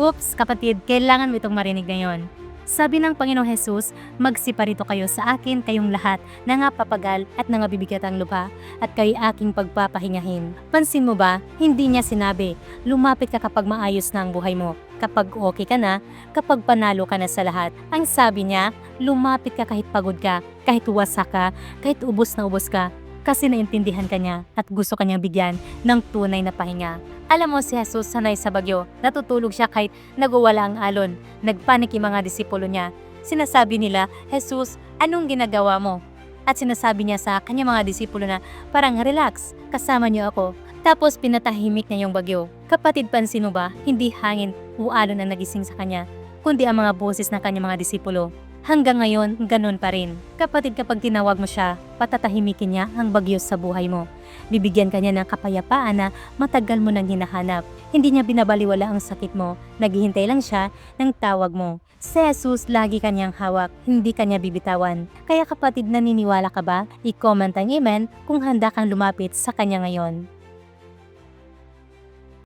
Oops, kapatid, kailangan mo itong marinig ngayon. Sabi ng Panginoong Hesus, magsiparito kayo sa akin kayong lahat na napapagal at nangabibigatang lupa at kayo aking pagpapahingahin. Pansin mo ba, hindi niya sinabi, lumapit ka kapag maayos na ang buhay mo, kapag okay ka na, kapag panalo ka na sa lahat. Ang sabi niya, lumapit ka kahit pagod ka, kahit wasak ka, kahit ubos na ubos ka, kasi naintindihan ka niya at gusto kanyang bigyan ng tunay na pahinga. Alam mo si Jesus sanay sa bagyo, natutulog siya kahit nagwawala ang alon. Nagpanik yung mga disipulo niya. Sinasabi nila, Jesus, anong ginagawa mo? At sinasabi niya sa kanyang mga disipulo na parang relax, kasama niyo ako. Tapos pinatahimik niya yung bagyo. Kapatid, pansin mo ba, hindi hangin o alon ang nagising sa kanya, kundi ang mga boses ng kanyang mga disipulo. Hanggang ngayon, ganun pa rin. Kapatid, kapag tinawag mo siya, patatahimikin niya ang bagyo sa buhay mo. Bibigyan ka niya ng kapayapaan na matagal mo nang hinahanap. Hindi niya binabaliwala ang sakit mo, naghihintay lang siya ng tawag mo. Si Jesus lagi kanyang hawak, hindi kanya bibitawan. Kaya kapatid, naniniwala ka ba? I-comment ang amen kung handa kang lumapit sa kanya ngayon.